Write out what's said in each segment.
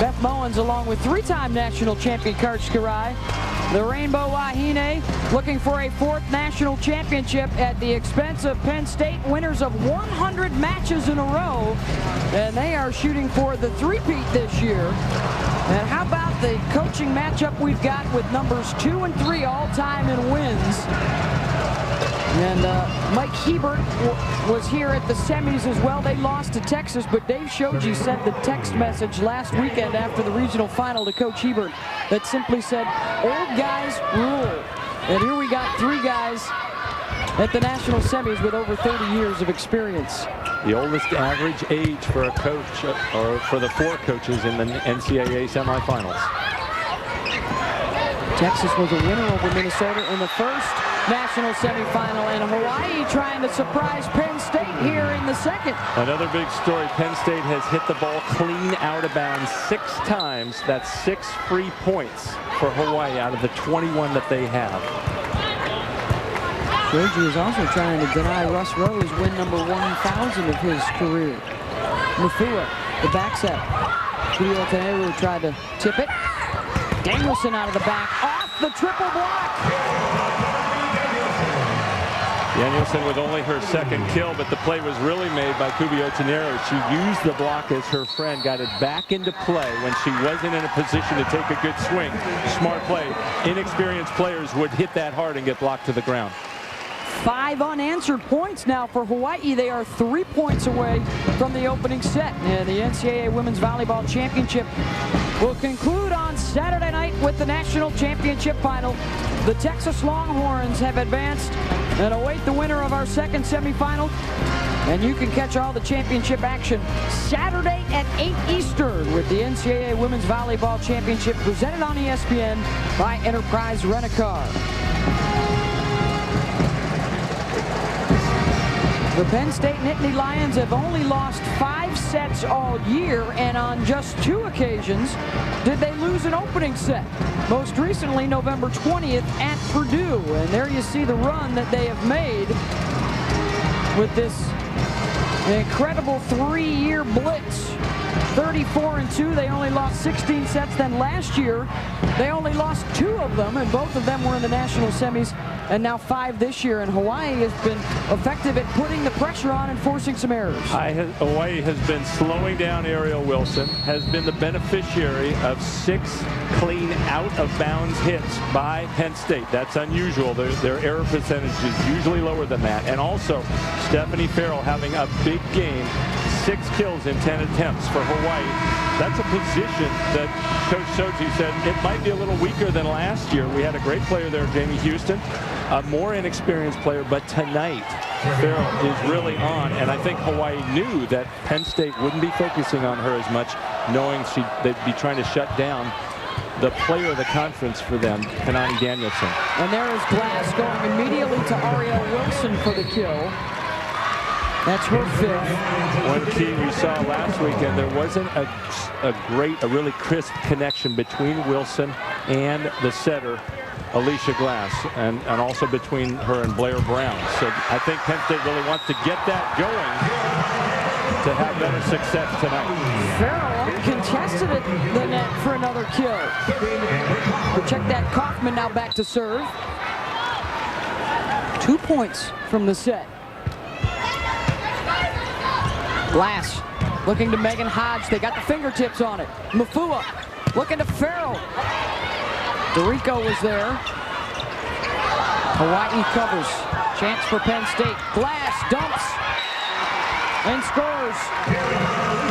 Beth Mullins along with three-time national champion Karchkarai. The Rainbow Wahine looking for a fourth national championship at the expense of Penn State, winners of 100 matches in a row. And they are shooting for the three-peat this year. And how about the coaching matchup we've got with numbers 2 and 3 all-time in wins. And Mike Hebert was here at the semis as well. They lost to Texas, but Dave Shoji sent the text message last weekend after the regional final to Coach Hebert that simply said, old guys rule. And here we got three guys at the national semis with over 30 years of experience. The oldest average age for a coach, or for the four coaches in the NCAA semifinals. Texas was a winner over Minnesota in the first national semifinal, and Hawaii trying to surprise Penn State here in the second. Another big story, Penn State has hit the ball clean out of bounds 6 times. That's 6 free points for Hawaii out of the 21 that they have. Shoji is also trying to deny Russ Rose win number 1,000 of his career. Mafua, the back set. Kudiotanaru tried to tip it. Danielson out of the back, off the triple block. Danielson with only her second kill, but the play was really made by Kubiotanaru. She used the block as her friend, got it back into play when she wasn't in a position to take a good swing. Smart play. Inexperienced players would hit that hard and get blocked to the ground. 5 unanswered points now for Hawaii. They are 3 points away from the opening set. And the NCAA Women's Volleyball Championship will conclude on Saturday night with the national championship final. The Texas Longhorns have advanced and await the winner of our second semifinal. And you can catch all the championship action Saturday at 8 Eastern with the NCAA Women's Volleyball Championship presented on ESPN by Enterprise Rent-A-Car. The Penn State Nittany Lions have only lost 5 sets all year, and on just 2 occasions did they lose an opening set. Most recently, November 20th at Purdue. And there you see the run that they have made with this incredible 3-year blitz. 34-2. They only lost 16 sets. Then last year, they only lost 2 of them, and both of them were in the national semis, and now 5 this year. And Hawaii has been effective at putting the pressure on and forcing some errors. Hawaii has been slowing down Ariel Wilson, has been the beneficiary of 6 clean out-of-bounds hits by Penn State. That's unusual. Their error percentage is usually lower than that. And also, Stephanie Farrell having a big game. 6 kills in 10 attempts for Hawaii. That's a position that Coach Shoji said it might be a little weaker than last year. We had a great player there, Jamie Houston, a more inexperienced player, but tonight Farrell is really on, and I think Hawaii knew that Penn State wouldn't be focusing on her as much, knowing they'd be trying to shut down the player of the conference for them, Kanani Danielson. And there is Glass going immediately to Ariel Wilson for the kill. That's her 5th. One key we saw last weekend, there wasn't a really crisp connection between Wilson and the setter, Alicia Glass, and also between her and Blair Brown. So I think Penn State really wants to get that going to have better success tonight. Farrell contested it the net for another kill. But check that, Kaufman now back to serve. 2 points from the set. Glass looking to Megan Hodge. They got the fingertips on it. Mafua looking to Farrell. Dorico was there. Hawaii covers. Chance for Penn State. Glass dumps and scores.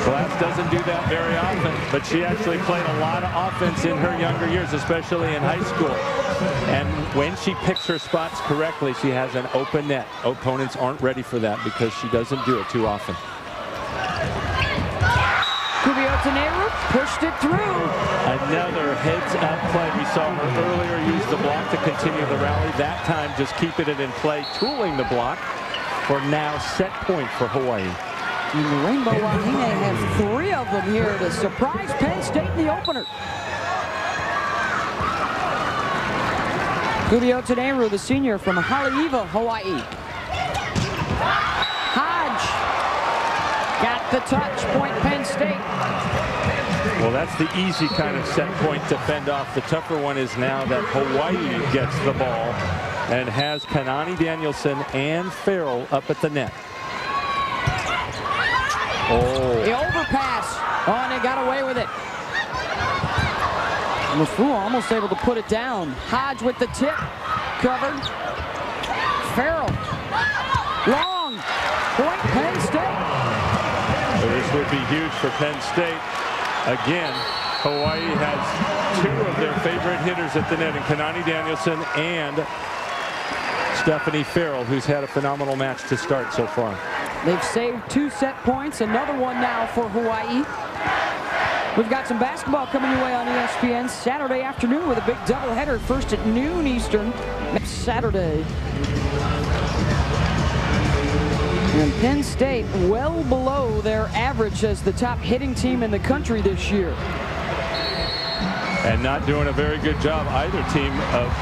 Glass doesn't do that very often, but she actually played a lot of offense in her younger years, especially in high school. And when she picks her spots correctly, she has an open net. Opponents aren't ready for that because she doesn't do it too often. Kubiotanaru pushed it through. Another heads-up play. We saw her earlier use the block to continue the rally. That time, just keeping it in play, tooling the block for now set point for Hawaii. And the Rainbow Wahine have 3 of them here to surprise Penn State in the opener. Kubiotanaru, the senior from Haleiwa, Hawaii. Hodge got the touch, point Penn State. Well, that's the easy kind of set point to fend off. The tougher one is now that Hawaii gets the ball and has Kanani Danielson and Farrell up at the net. Oh. The overpass. Oh, and they got away with it. Mafua almost able to put it down. Hodge with the tip. Covered. Farrell. Long. Point Penn State. So this would be huge for Penn State. Again, Hawaii has 2 of their favorite hitters at the net in Kanani Danielson and Stephanie Farrell, who's had a phenomenal match to start so far. They've saved 2 set points. Another one now for Hawaii. We've got some basketball coming your way on ESPN Saturday afternoon with a big doubleheader. First at noon Eastern next Saturday. And Penn State well below their average as the top hitting team in the country this year. And not doing a very good job, either team, of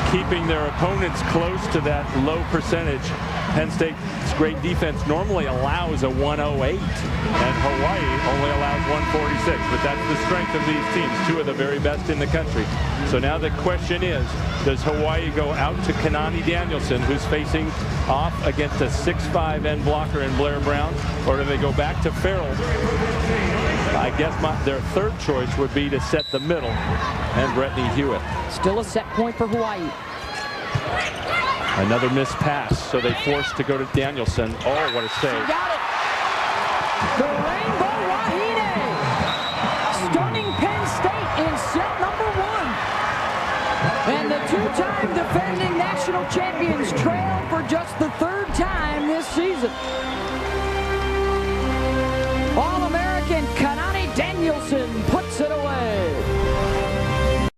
keeping their opponents close to that low percentage. Penn State's great defense normally allows a 108, and Hawaii only allows 146. But that's the strength of these teams, 2 of the very best in the country. So now the question is, does Hawaii go out to Kanani Danielson, who's facing off against a 6'5" end blocker in Blair Brown, or do they go back to Farrell? I guess their third choice would be to set the middle and Brittany Hewitt. Still a set point for Hawaii. Another missed pass, so they forced to go to Danielson. Oh, what a save. She got it. The Rainbow Wahine. Stunning Penn State in set number 1. And the 2-time defending national champions trail for just the 3rd time this season. All-American